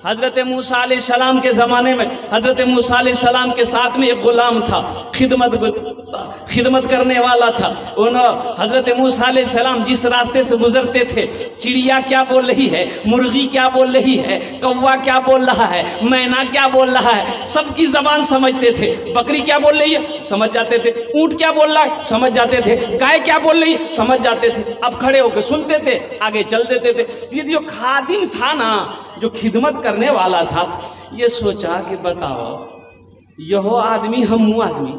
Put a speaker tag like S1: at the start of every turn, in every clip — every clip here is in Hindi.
S1: हज़रत मूसा अलैहिस्सलाम के ज़माने में हज़रत मूसा अलैहिस्सलाम के साथ में एक ग़ुलाम था, खिदमत करने वाला था। हज़रत मूसा अलैहिस्सलाम जिस रास्ते से गुजरते थे, चिड़िया क्या बोल रही है, मुर्गी क्या बोल रही है, कौवा क्या बोल रहा है, मैना क्या बोल रहा है, सबकी ज़बान समझते थे। बकरी क्या बोल रही है समझ जाते थे, ऊँट क्या बोल रहा है समझ जाते थे, गाय क्या बोल रही है समझ जाते थे। अब खड़े होकर सुनते थे, आगे चल देते थे। ये जो खादिम था ना, जो खिदमत करने वाला था, ये सोचा कि बताओ यहो आदमी हम वो आदमी,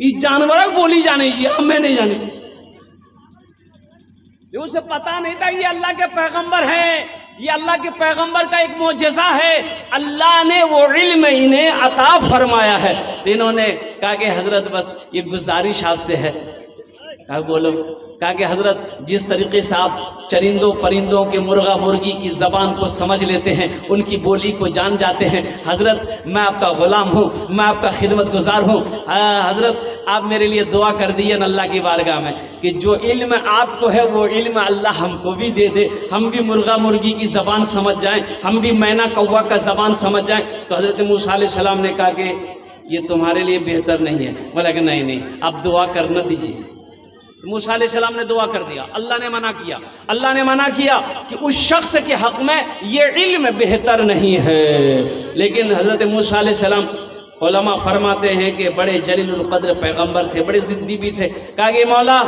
S1: ये जानवर बोली जाने की हम मैं नहीं जानी। उसे पता नहीं था ये अल्लाह के पैगंबर हैं, ये अल्लाह के पैगंबर का एक मोजज़ा है, अल्लाह ने वो इल्म इन्हें अता फरमाया है। तो इन्होंने कहा कि हजरत बस ये गुजारिश आपसे है। कहा बोलो। कहा कि हज़रत जिस तरीके से आप चरिंदों परिंदों के मुर्गा मुर्गी की ज़बान को समझ लेते हैं, उनकी बोली को जान जाते हैं, हज़रत मैं आपका ग़ुलाम हूँ, मैं आपका खिदमत गुजार हूँ। हज़रत आप मेरे लिए दुआ कर दिए न अल्लाह की बारगाह में कि जो इल्म आपको है वो इल्म अल्लाह हमको भी दे दे, हम भी मुर्गा मुर्गी की ज़बान समझ जाएँ, हम भी मैना कौवा का ज़बान समझ जाएँ। तो हज़रत मूसा अलैहिस्सलाम ने कहा कि ये तुम्हारे लिए बेहतर नहीं है। बोला कि नहीं आप दुआ करना दीजिए। मूसा अलैहिस्सलाम ने दुआ कर दिया, अल्लाह ने मना किया। अल्लाह ने मना किया कि उस शख्स के हक़ में ये इल्म बेहतर नहीं है। लेकिन हज़रत मूसा अलैहिस्सलाम उलमा फरमाते हैं कि बड़े जलीलुल क़द्र पैगंबर थे, बड़े ज़िद्दी भी थे। कहा कि मौला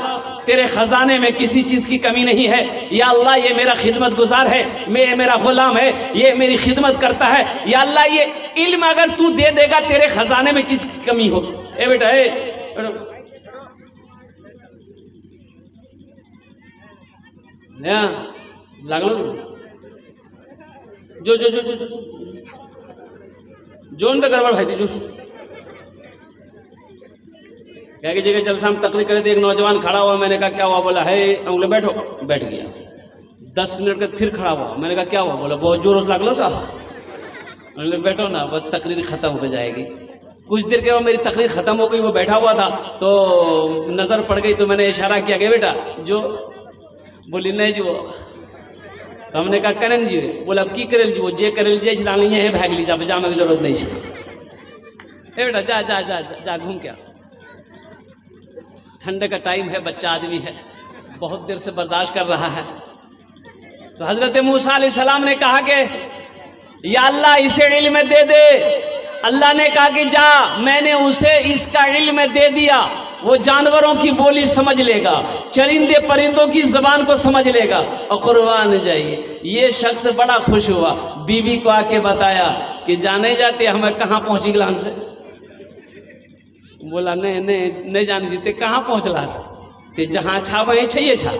S1: तेरे ख़जाने में किसी चीज़ की कमी नहीं है, या अल्लाह ये मेरा खिदमत गुजार है, ये मेरा ग़ुलाम है, ये मेरी खिदमत करता है, या अल्लाह ये इल्म अगर तू दे देगा तेरे ख़जाने में किसकी कमी हो। ए बेटा लागलो जो जो जो जो जो जोन तो गड़बड़ भाई थी जो क्या की जगह जलसा हम तकलीफ करे थे। एक नौजवान खड़ा हुआ, मैंने कहा क्या हुआ? बोला है बोले बैठो, बैठ गया। 10 मिनट के फिर खड़ा हुआ, मैंने कहा क्या हुआ? बोला बहुत जोर लागलो साहब। मैंने बैठो ना, बस तकरीर ख़त्म हो जाएगी। कुछ देर के बाद मेरी तकरीर ख़त्म हो गई, वो बैठा हुआ था तो नज़र पड़ गई, तो मैंने इशारा किया कि बेटा जो। बोली नहीं जी वो। तो हमने कहा करें जी। बोला अब की करेल जी वो जे करेल जे चलानी है भाग ली जा, जाने की जरूरत नहीं है। बेटा जा जा जा जा घूम के। ठंडे का टाइम है, बच्चा आदमी है, बहुत देर से बर्दाश्त कर रहा है। तो हज़रत मूसा अलैहिस्सलाम ने कहा कि या अल्लाह इसे इल्म दे दे। अल्लाह ने कहा कि जा, मैंने उसे इसका इल्म दे दिया, वो जानवरों की बोली समझ लेगा, चरिंदे परिंदों की ज़बान को समझ लेगा। और कुर्बान जाइए, ये शख्स बड़ा खुश हुआ, बीवी को आके बताया कि जाने जाते हमें कहाँ पहुँची गला हमसे। बोला नहीं जाने देते, कहाँ पहुँचला से जहाँ छा वहीं छे छा।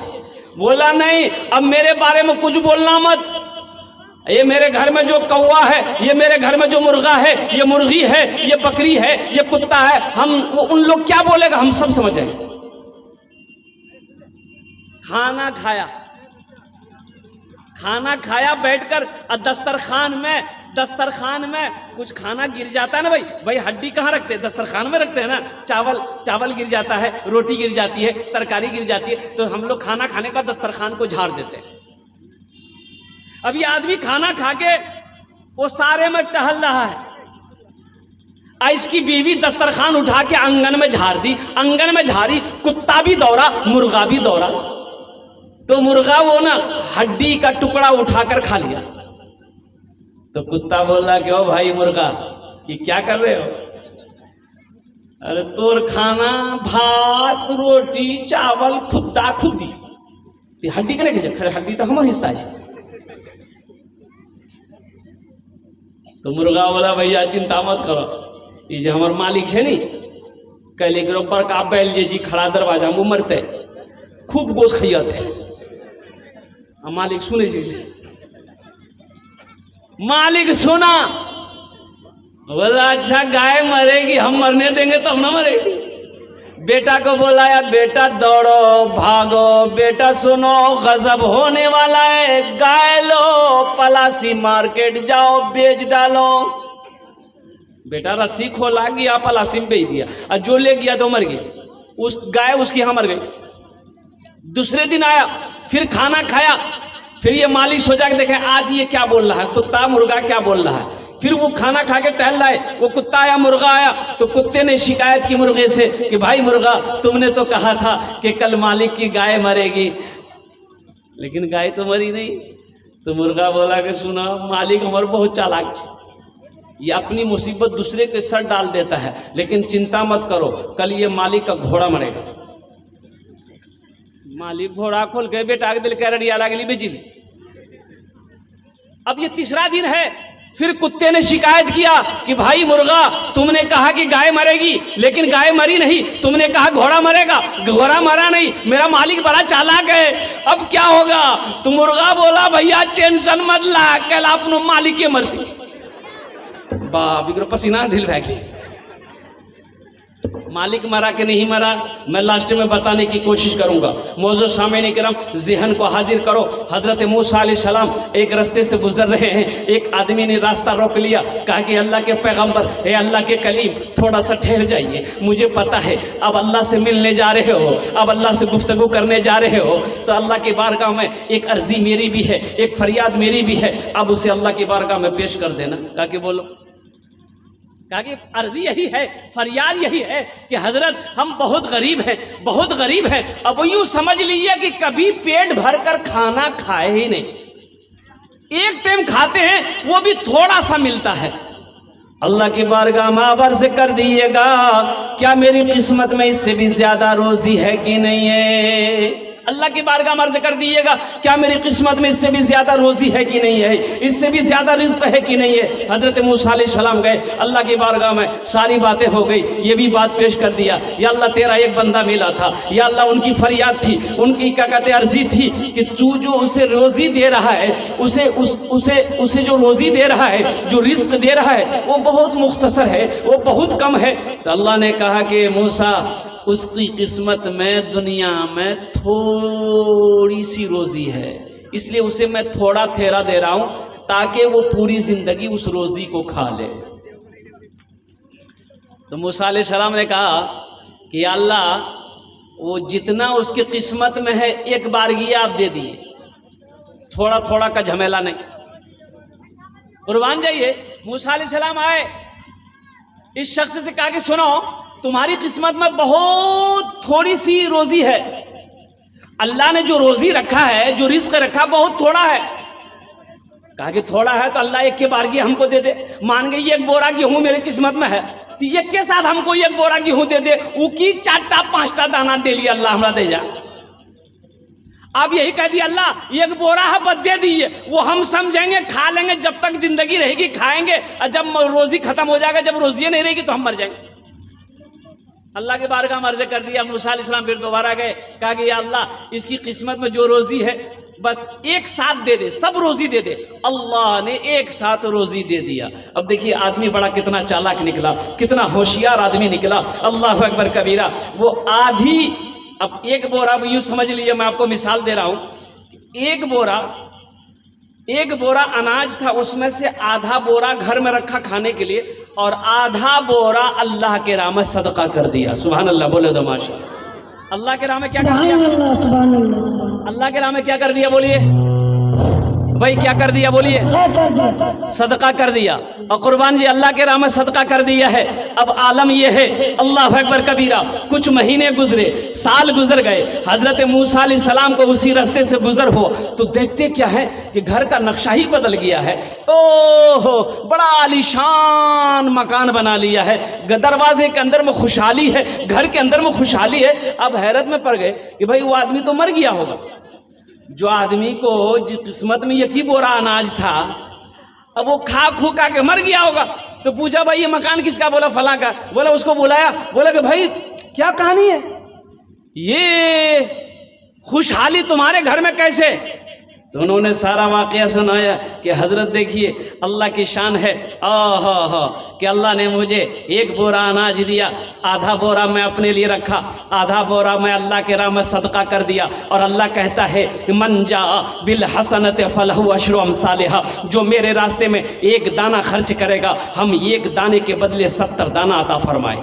S1: बोला नहीं, अब मेरे बारे में कुछ बोलना मत। ये मेरे घर में जो कौवा है, ये मेरे घर में जो मुर्गा है, ये मुर्गी है, ये बकरी है, ये कुत्ता है, हम उन लोग क्या बोलेगा हम सब समझेंगे। खाना खाया बैठकर, और दस्तरखान में कुछ खाना गिर जाता है ना भाई हड्डी कहाँ रखते हैं? दस्तरखान में रखते हैं ना। चावल गिर जाता है, रोटी गिर जाती है, तरकारी गिर जाती है, तो हम लोग खाना खाने का दस्तरखान को झाड़ देते हैं। अब ये आदमी खाना खा के वो सारे में टहल रहा है। इसकी बीवी दस्तरखान उठा के आंगन में झाड़ दी, आंगन में झाड़ी, कुत्ता भी दौड़ा, मुर्गा भी दौड़ा। तो मुर्गा वो ना हड्डी का टुकड़ा उठाकर खा लिया। तो कुत्ता बोला कि ओ भाई मुर्गा, ये क्या कर रहे हो? अरे तोर खाना भात रोटी चावल खुदा खुदी हड्डी के नहीं खा, हड्डी तो हमारे हिस्सा है। तो मुर्गा बोला भैया चिंता मत करो, ये जो हमार मालिक है नी, कल एक बड़का बैल जैसी खड़ा दरवाजा में मरते खूब गोश्त खियाते। मालिक सुने मालिक सुना, बोला अच्छा गाय मरेगी, हम मरने देंगे तब ना मरेगी। बेटा को बोला या बेटा दौड़ो भागो, बेटा सुनो गजब होने वाला है, गाय लो पलासी मार्केट जाओ बेच डालो। बेटा रस्सी खोला गया, पलासी में बेच दिया, और जो ले गया तो मर गई, उस गाय उसकी यहाँ मर गई। दूसरे दिन आया, फिर खाना खाया, फिर ये मालिक सोचा कि देखें आज ये क्या बोल रहा है, कुत्ता मुर्गा क्या बोल रहा है। फिर वो खाना खा के टहल रहा है, वो कुत्ता आया मुर्गा आया, तो कुत्ते ने शिकायत की मुर्गे से कि भाई मुर्गा, तुमने तो कहा था कि कल मालिक की गाय मरेगी, लेकिन गाय तो मरी नहीं। तो मुर्गा बोला कि सुना, मालिक हमारा बहुत चालाक है, ये अपनी मुसीबत दूसरे के सर डाल देता है, लेकिन चिंता मत करो, कल ये मालिक का घोड़ा मरेगा। मालिक घोड़ा खोल के बेटा के दिल कह रही लगली बेची दी। अब ये तीसरा दिन है, फिर कुत्ते ने शिकायत किया कि भाई मुर्गा, तुमने कहा कि गाय मरेगी, लेकिन गाय मरी नहीं, तुमने कहा घोड़ा मरेगा, घोड़ा मरा नहीं, मेरा मालिक बड़ा चालाक है, अब क्या होगा। तो मुर्गा बोला भैया टेंशन मत ला, कल अपनो मालिक के मरती। बाप इकरो पसीना ढील भाग गई। मालिक मरा कि नहीं मरा मैं लास्ट में बताने की कोशिश करूंगा। मौजूद सामने किराम ज़हन को हाजिर करो। हजरत मूसा अलैहिस्सलाम एक रास्ते से गुजर रहे हैं, एक आदमी ने रास्ता रोक लिया, कहा कि अल्लाह के पैगंबर, हे अल्लाह के कलीम, थोड़ा सा ठहर जाइए, मुझे पता है अब अल्लाह से मिलने जा रहे हो, अब अल्लाह से गुफ्तगू करने जा रहे हो, तो अल्लाह की बारगाह में एक अर्जी मेरी भी है, एक फरियाद मेरी भी है, अब उसे अल्लाह की बारगाह में पेश कर देना। कहा कि बोलो। कहा कि अर्जी यही है, फरियाद यही है कि हजरत हम बहुत गरीब हैं, बहुत गरीब हैं। अब यूँ समझ लीजिए कि कभी पेट भर कर खाना खाए ही नहीं, एक टाइम खाते हैं वो भी थोड़ा सा मिलता है। अल्लाह की बारगाह में आबर से कर दिएगा, क्या मेरी किस्मत में इससे भी ज्यादा रोजी है कि नहीं है। अल्लाह की बारगाह में अर्ज कर दिएगा, क्या मेरी किस्मत में इससे भी ज्यादा रोजी है कि नहीं है, इससे भी ज्यादा रिज्क है कि नहीं है। हजरत मूसा अलैहिस्सलाम गए अल्लाह की बारगाह में, सारी बातें हो गई, ये भी बात पेश कर दिया, या अल्लाह तेरा एक बंदा मिला था, या अल्लाह उनकी फरियाद थी, उनकी क्या कहते अर्जी थी कि तू जो उसे रोजी दे रहा है, उसे जो रोजी दे रहा है, जो रिज्क दे रहा है, वो बहुत मुख्तसर है, वो बहुत कम है। तो अल्लाह ने कहा कि मूसा, उसकी किस्मत में दुनिया में थोड़ी सी रोजी है, इसलिए उसे मैं थोड़ा थेरा दे रहा हूं ताकि वो पूरी जिंदगी उस रोजी को खा ले। तो मूसा अलैहिस्सलाम ने कहा कि अल्लाह, वो जितना उसकी किस्मत में है एक बारगी आप दे दिए, थोड़ा थोड़ा का झमेला नहीं। कुर्बान जाइए। मूसा अलैहिस्सलाम आए, इस शख्स से कहा कि सुनो, तुम्हारी किस्मत में बहुत थोड़ी सी रोजी है, अल्लाह ने जो रोजी रखा है, जो रिस्क रखा, बहुत थोड़ा है। कहा कि थोड़ा है तो अल्लाह एक के बारगी हमको दे दे। मान गई एक बोरा गेहूं मेरी किस्मत में है, तो एक के साथ हमको एक बोरा गेहूं दे दे, उकी 4-5 दाना दे लिया अल्लाह हमरा दे जा। आप यही कह दिए अल्लाह एक बोरा है बस दे दीजिए, वो हम समझेंगे, खा लेंगे, जब तक जिंदगी रहेगी खाएंगे, और जब रोजी खत्म हो जाएगा, जब रोजी नहीं रहेगी तो हम मर जाएंगे। अल्लाह के बारगाह में अर्ज कर दिया। मूसा अलैहिस्सलाम फिर दोबारा गए, कहा कि या अल्लाह, इसकी किस्मत में जो रोजी है बस एक साथ दे दे, सब रोजी दे दे। अल्लाह ने एक साथ रोजी दे दिया। अब देखिए आदमी बड़ा कितना चालाक निकला, कितना होशियार आदमी निकला। अल्लाह अकबर कबीरा। वो आधी, अब एक बोरा, यूँ समझ लीजिए, मैं आपको मिसाल दे रहा हूँ, एक बोरा अनाज था, उसमें से आधा बोरा घर में रखा खाने के लिए, और आधा बोरा अल्लाह के राह में सदका कर दिया। सुभान अल्लाह, बोले दो माशाअल्लाह। अल्लाह के राह में क्या कर दिया? अल्लाह के राह में क्या कर दिया? बोलिए भाई, क्या कर दिया? बोलिए। सदका कर दिया। और कुर्बान जी, अल्लाह के राह में सदका कर दिया है। अब आलम यह है, अल्लाह अकबर कबीरा, कुछ महीने गुजरे, साल गुजर गए, हजरत मूसा अलैहिस्सलाम को उसी रास्ते से गुजर हो, तो देखते क्या है कि घर का नक्शा ही बदल गया है। ओहो, बड़ा आलीशान मकान बना लिया है, दरवाजे के अंदर में खुशहाली है, घर के अंदर में खुशहाली है। अब हैरत में पड़ गए कि भाई वो आदमी तो मर गया होगा, जो आदमी को जिस किस्मत में यही बोरा अनाज था, अब वो खा खूका के मर गया होगा। तो पूछा भाई ये मकान किसका? बोला फला का। बोला उसको बुलाया, बोला कि भाई क्या कहानी है, ये खुशहाली तुम्हारे घर में कैसे? तो उन्होंने सारा वाकया सुनाया कि हजरत देखिए अल्लाह की शान है, कि अल्लाह ने मुझे एक बोरा अनाज दिया, आधा बोरा मैं अपने लिए रखा, आधा बोरा मैं अल्लाह के राह में सदका कर दिया। और अल्लाह कहता है मन जा बिल हसनत फलहु अशरु अमसालिहा, जो मेरे रास्ते में एक दाना खर्च करेगा, हम एक दाने के बदले 70 दाना अता फरमाए।